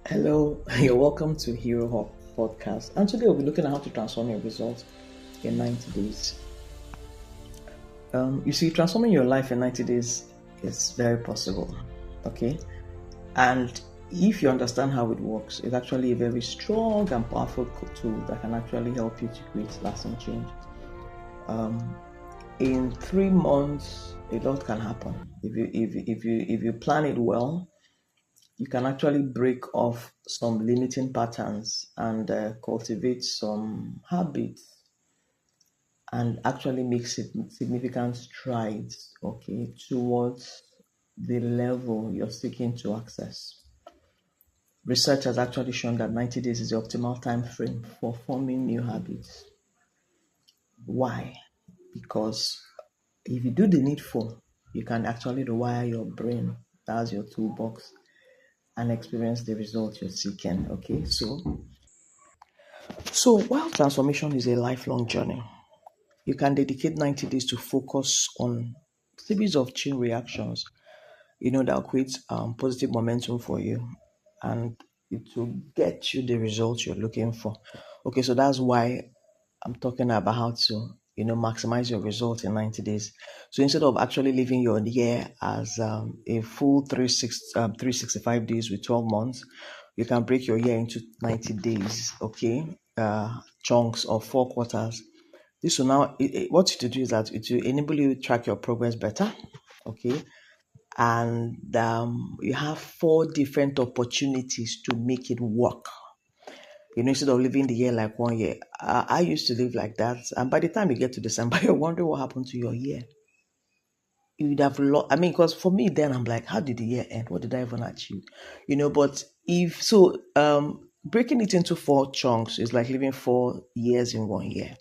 Hello, you're welcome to Hero Hawk podcast. And today we'll be looking at how to transform your results in 90 days. You see, transforming your life in 90 days is very possible. Okay. And if you understand how it works, it's actually a very strong and powerful tool that can actually help you to create lasting change. In 3 months, a lot can happen. If you plan it well, you can actually break off some limiting patterns and cultivate some habits and actually make significant strides, okay, towards the level you're seeking to access. Research has actually shown that 90 days is the optimal time frame for forming new habits. Why? Because if you do the needful, you can actually rewire your brain, that's your toolbox, and experience the results you're seeking. Okay, so while transformation is a lifelong journey, you can dedicate 90 days to focus on series of chain reactions, that will create positive momentum for you, and it will get you the results you're looking for. Okay, so that's why I'm talking about how to, maximize your results in 90 days. So instead of actually living your year as a full 365 days with 12 months, you can break your year into 90 days, okay, chunks of 4 quarters. This will now, what it will do is that it will enable you to track your progress better, okay, and you have 4 different opportunities to make it work. Instead of living the year like 1 year, I used to live like that. And by the time you get to December, you're wondering what happened to your year. You would have lost. I mean, because for me, then I'm like, how did the year end? What did I even achieve? But if so, breaking it into 4 chunks is like living 4 years in 1 year.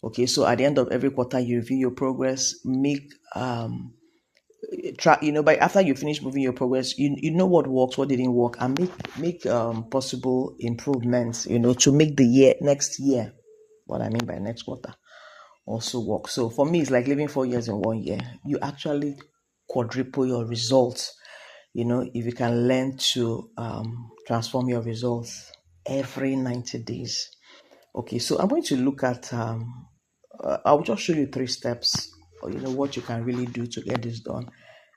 Okay, so at the end of every quarter, you review your progress, make track, by after you finish moving your progress, you know what works, what didn't work, and make possible improvements, to make the next year, what I mean by next quarter, also work. So for me, it's like living 4 years in 1 year. You actually quadruple your results, if you can learn to transform your results every 90 days. Okay, so I'm going to look at I'll just show you 3 steps, what you can really do to get this done,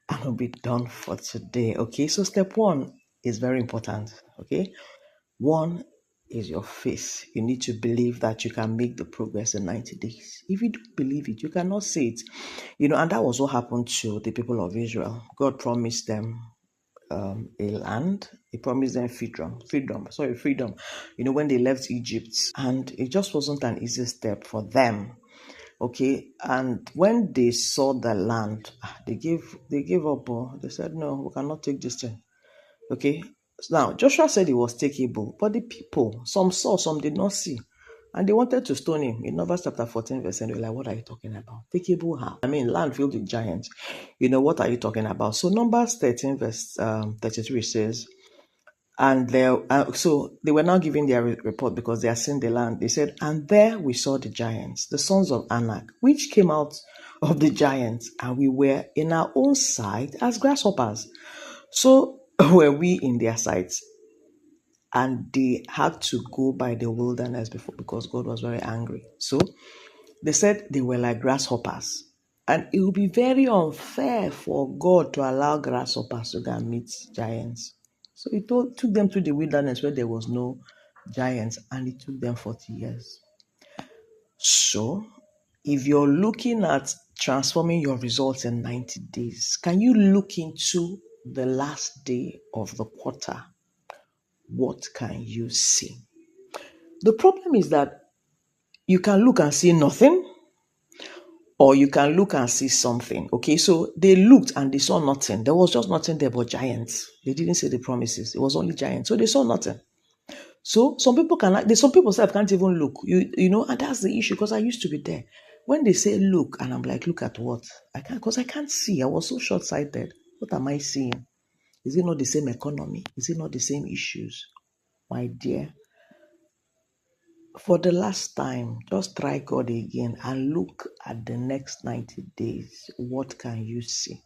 and we'll be done for today. Okay, so step 1 is very important. Okay, 1 is your faith. You need to believe that you can make the progress in 90 days. If you don't believe it, you cannot see it. And that was what happened to the people of Israel. God promised them a land. He promised them freedom. When they left Egypt, and it just wasn't an easy step for them. Okay, and when they saw the land, they gave up. They said, no, we cannot take this thing. Okay, now Joshua said it was takeable, but the people, some saw, some did not see, and they wanted to stone him. In Numbers chapter 14 verse 10, they were like, what are you talking about? Takeable how? I mean, land filled with giants. What are you talking about? So Numbers 13 verse 33 says, and so they were now giving their report because they had seen the land. They said, and there we saw the giants, the sons of Anak, which came out of the giants, and we were in our own sight as grasshoppers. So were we in their sight. And they had to go by the wilderness before, because God was very angry. So they said they were like grasshoppers. And it would be very unfair for God to allow grasshoppers to go and meet giants. So he took them to the wilderness where there was no giants, and it took them 40 years. So if you're looking at transforming your results in 90 days, can you look into the last day of the quarter? What can you see? The problem is that you can look and see nothing, or you can look and see something. Okay, so they looked and they saw nothing. There was just nothing there but giants. They didn't see the promises. It was only giants. So they saw nothing. So some people can't even look. And that's the issue, because I used to be there. When they say look, and I'm like, look at what? Because I can't see. I was so short-sighted. What am I seeing? Is it not the same economy? Is it not the same issues? My dear, for the last time, just try God again and look at the next 90 days. What can you see?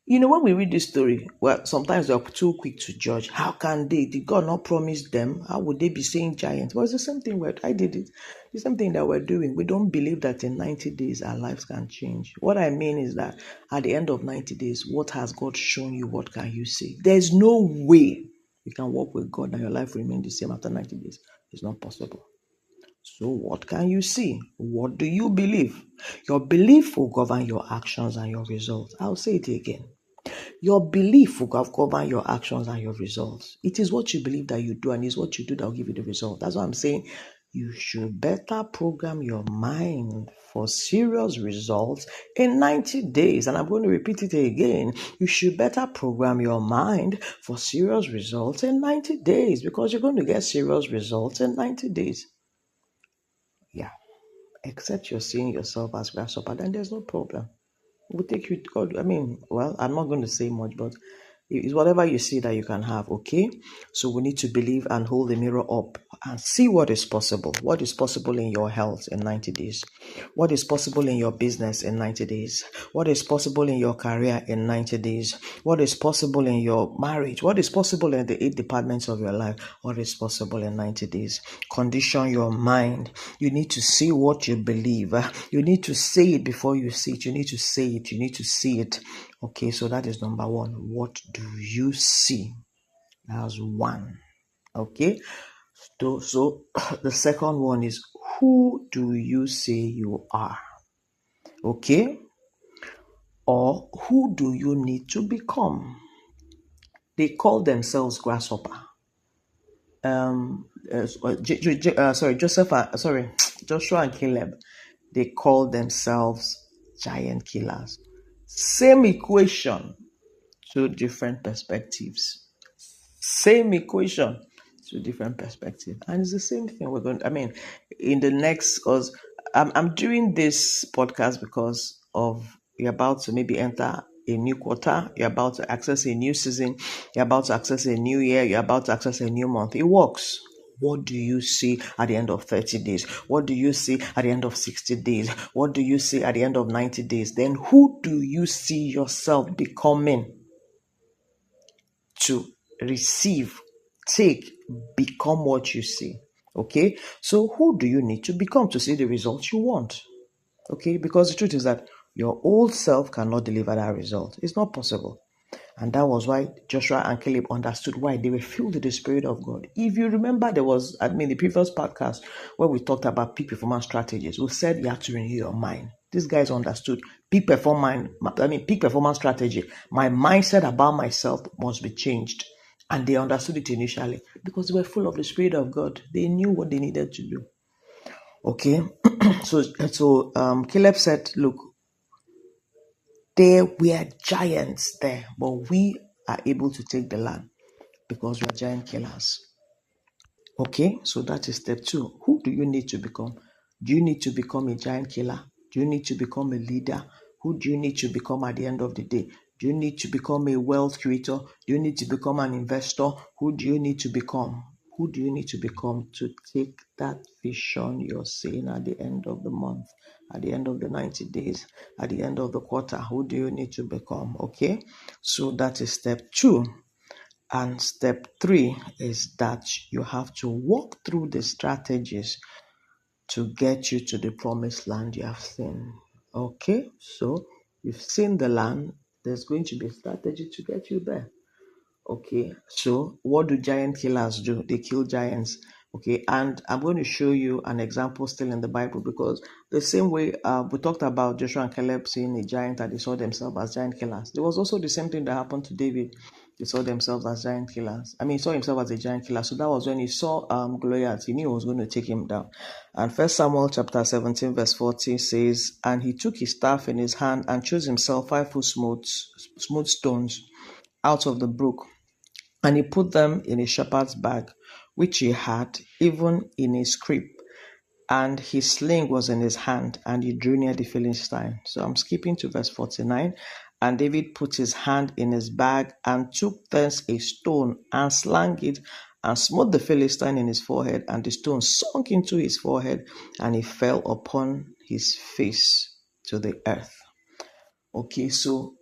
When we read this story, well, sometimes they're too quick to judge. How can they? Did God not promise them? How would they be saying giants? Well, it's the same thing I did it. The same thing that we're doing. We don't believe that in 90 days our lives can change. What I mean is that at the end of 90 days, what has God shown you? What can you see? There's no way you can walk with God and your life remain the same after 90 days. It's not possible. So what can you see? What do you believe? Your belief will govern your actions and your results. I'll say it again. Your belief will govern your actions and your results. It is what you believe that you do, and it's what you do that will give you the result. That's why I'm saying you should better program your mind for serious results in 90 days. And I'm going to repeat it again. You should better program your mind for serious results in 90 days, because you're going to get serious results in 90 days. Yeah. Except you're seeing yourself as grasshopper, then there's no problem. We'll take you to God. I'm not going to say much, but it's whatever you see that you can have, okay? So we need to believe and hold the mirror up and see what is possible. What is possible in your health in 90 days? What is possible in your business in 90 days? What is possible in your career in 90 days? What is possible in your marriage? What is possible in the 8 departments of your life? What is possible in 90 days? Condition your mind. You need to see what you believe. You need to say it before you see it. You need to say it. You need to see it. Okay, so that is number one. What do you see? That's one. Okay, so the second one is, who do you say you are? Okay, or who do you need to become? They call themselves grasshopper. Joshua and Caleb, they call themselves giant killers. Same equation, two different perspectives. Same equation, two different perspectives. And it's the same thing in the next, because I'm doing this podcast because of you're about to maybe enter a new quarter, you're about to access a new season, you're about to access a new year, you're about to access a new month. It works. What do you see at the end of 30 days? What do you see at the end of 60 days? What do you see at the end of 90 days? Then who do you see yourself becoming to receive, take, become what you see? Okay, so who do you need to become to see the results you want? Okay, because the truth is that your old self cannot deliver that result. It's not possible. And that was why Joshua and Caleb understood why they were filled with the Spirit of God. If you remember, there was, the previous podcast where we talked about peak performance strategies. We said you have to renew your mind. These guys understood peak performance strategy. My mindset about myself must be changed. And they understood it initially because they were full of the Spirit of God. They knew what they needed to do. Okay, so Caleb said, look, there were giants there, but we are able to take the land because we are giant killers. Okay, so that is step two. Who do you need to become? Do you need to become a giant killer? Do you need to become a leader? Who do you need to become at the end of the day? Do you need to become a wealth creator? Do you need to become an investor? Who do you need to become? Who do you need to become to take that vision you're seeing at the end of the month, at the end of the 90 days, at the end of the quarter? Who do you need to become? Okay, so that is step two. And step three is that you have to walk through the strategies to get you to the promised land you have seen. Okay, so you've seen the land, there's going to be a strategy to get you there. Okay, so what do giant killers do? They kill giants. Okay, and I'm going to show you an example still in the Bible, because the same way we talked about Joshua and Caleb seeing a giant and they saw themselves as giant killers. There was also the same thing that happened to David. He saw themselves as giant killers. He saw himself as a giant killer. So that was when he saw Goliath. He knew he was going to take him down. And First Samuel chapter 17 verse 40 says, and he took his staff in his hand and chose himself 5 foot smooth stones out of the brook, and he put them in a shepherd's bag, which he had, even in his scrip, and his sling was in his hand, and he drew near the Philistine. So I'm skipping to verse 49. And David put his hand in his bag and took thence a stone and slang it and smote the Philistine in his forehead, and the stone sunk into his forehead, and he fell upon his face to the earth. Okay, so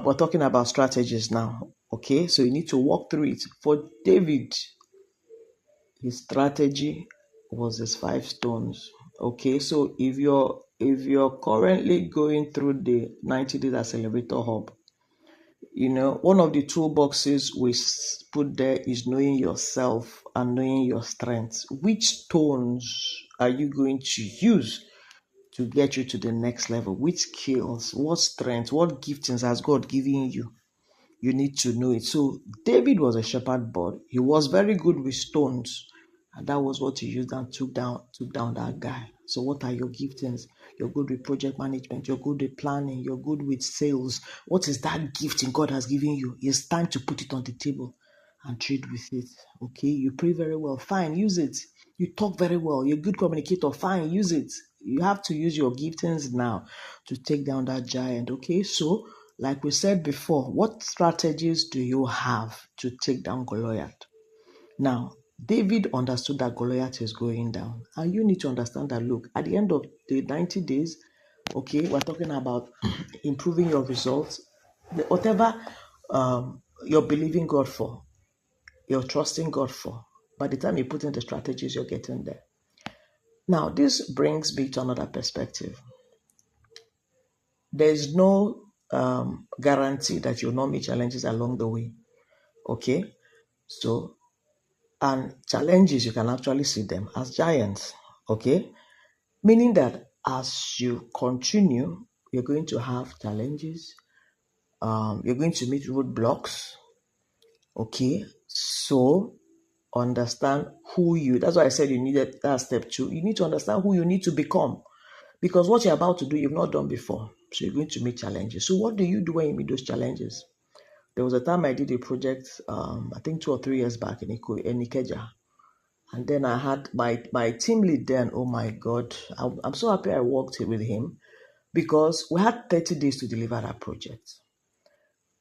we're talking about strategies now. Okay, so you need to walk through it. For David, his strategy was his 5 stones. Okay, so if you're currently going through the 90 days accelerator hub, one of the toolboxes we put there is knowing yourself and knowing your strengths. Which stones are you going to use to get you to the next level? Which skills, what strengths, what giftings has God given you? You need to know it. So David was a shepherd boy. He was very good with stones, and that was what he used and took down that guy. So what are your giftings? You're good with project management. You're good with planning. You're good with sales. What is that gifting God has given you? It's time to put it on the table and trade with it. Okay, you pray very well. Fine, use it. You talk very well. You're a good communicator. Fine, use it. You have to use your giftings now to take down that giant. Okay, so like we said before, what strategies do you have to take down Goliath? Now, David understood that Goliath is going down. And you need to understand that, look, at the end of the 90 days, okay, we're talking about improving your results. Whatever you're believing God for, you're trusting God for, by the time you put in the strategies, you're getting there. Now, this brings me to another perspective. There is no guarantee that you'll not meet challenges along the way. Okay? So, and challenges, you can actually see them as giants. Okay? Meaning that as you continue, you're going to have challenges. You're going to meet roadblocks. Okay? So, understand that's why I said you needed that step 2. You need to understand who you need to become. Because what you're about to do, you've not done before. So you're going to meet challenges. So what do you do when you meet those challenges? There was a time I did a project, I think 2 or 3 years back in Ikeja. And then I had my team lead then, oh my God, I'm so happy I worked with him because we had 30 days to deliver that project.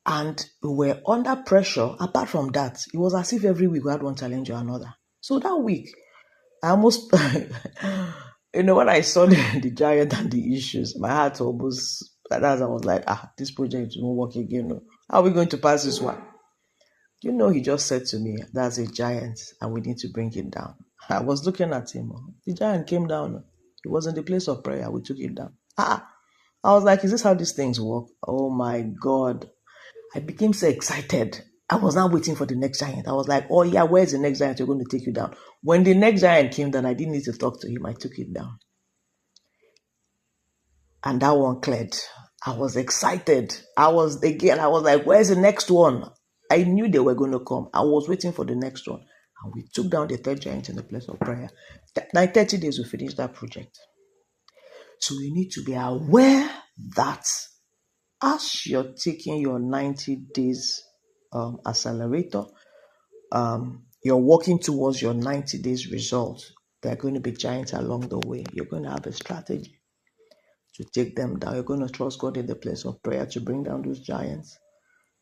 And we were under pressure. Apart from that, it was as if every week we had one challenge or another. So that week, I almost, when I saw the giant and the issues, my heart almost, that's I was like, this project won't work again. How are we going to pass this one? He just said to me, that's a giant and we need to bring it down. I was looking at him. The giant came down. It was in the place of prayer. We took it down. I was like, is this how these things work? Oh my God. I became so excited. I was now waiting for the next giant. I was like, oh yeah, where's the next giant? You're going to take you down. When the next giant came down, I didn't need to talk to him. I took it down. And that one cleared. I was excited. I was like, where's the next one? I knew they were going to come. I was waiting for the next one. And we took down the third giant in the place of prayer. Like 30 days, we finished that project. So you need to be aware that as you're taking your 90 days accelerator, you're working towards your 90 days result. There are going to be giants along the way. You're going to have a strategy to take them down. You're going to trust God in the place of prayer to bring down those giants.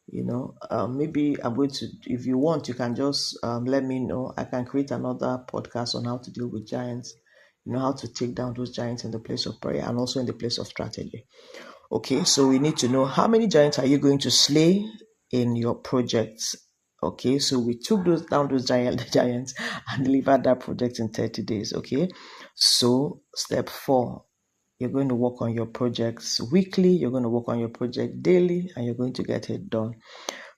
Maybe I'm going to, if you want, you can just let me know. I can create another podcast on how to deal with giants, how to take down those giants in the place of prayer and also in the place of strategy. Okay, so we need to know how many giants are you going to slay in your projects. Okay, so we took those giants and delivered that project in 30 days. Okay, so step 4, you're going to work on your projects weekly, you're going to work on your project daily, and you're going to get it done.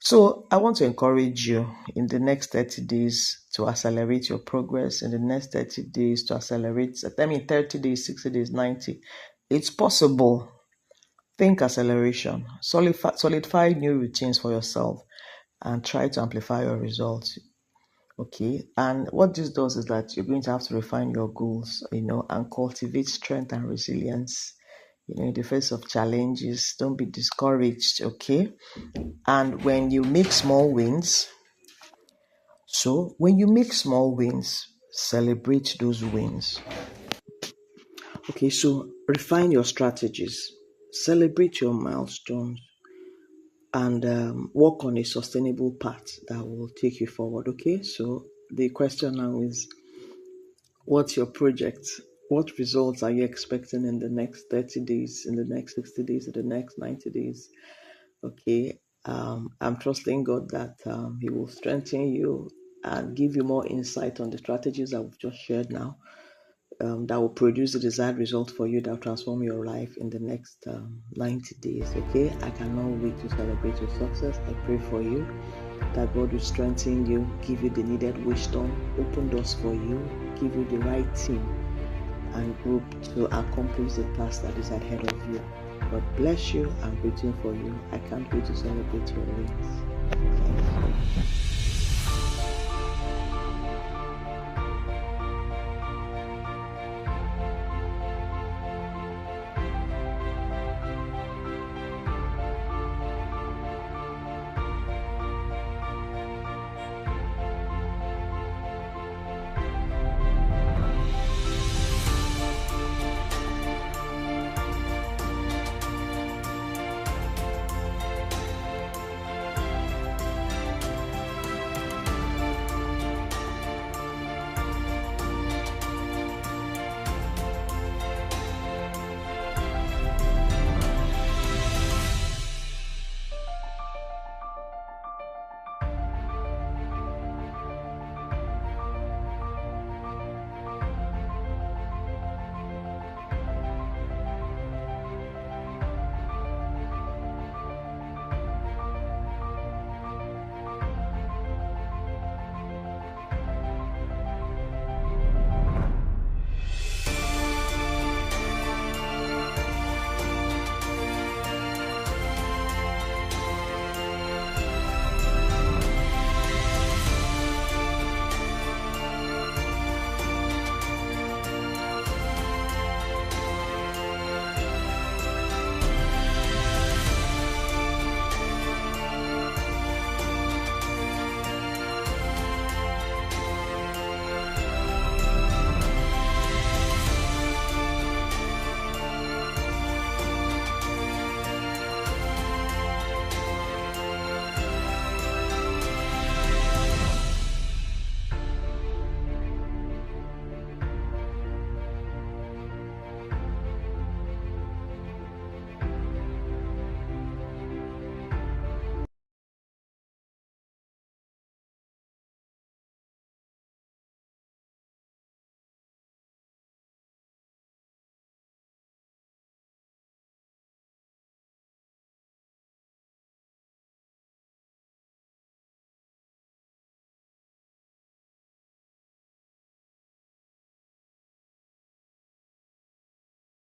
So I want to encourage you in the next 30 days to accelerate your progress, in the next 30 days to accelerate, 30 days, 60 days, 90. It's possible. Think acceleration, solidify new routines for yourself, and try to amplify your results. Okay, and what this does is that you're going to have to refine your goals, and cultivate strength and resilience. In the face of challenges, don't be discouraged. Okay, and when you make small wins, celebrate those wins. Okay, so refine your strategies, celebrate your milestones, and work on a sustainable path that will take you forward. Okay, so the question now is, what's your project? What results are you expecting in the next 30 days, in the next 60 days, in the next 90 days? Okay. I'm trusting God that He will strengthen you and give you more insight on the strategies that we've just shared now, that will produce the desired result for you, that will transform your life in the next 90 days. Okay. I cannot wait to celebrate your success. I pray for you that God will strengthen you, give you the needed wisdom, open doors for you, give you the right team and group to accomplish the task that is ahead of you. God bless you. I'm rooting for you. I can't wait to celebrate your wins. Thank you.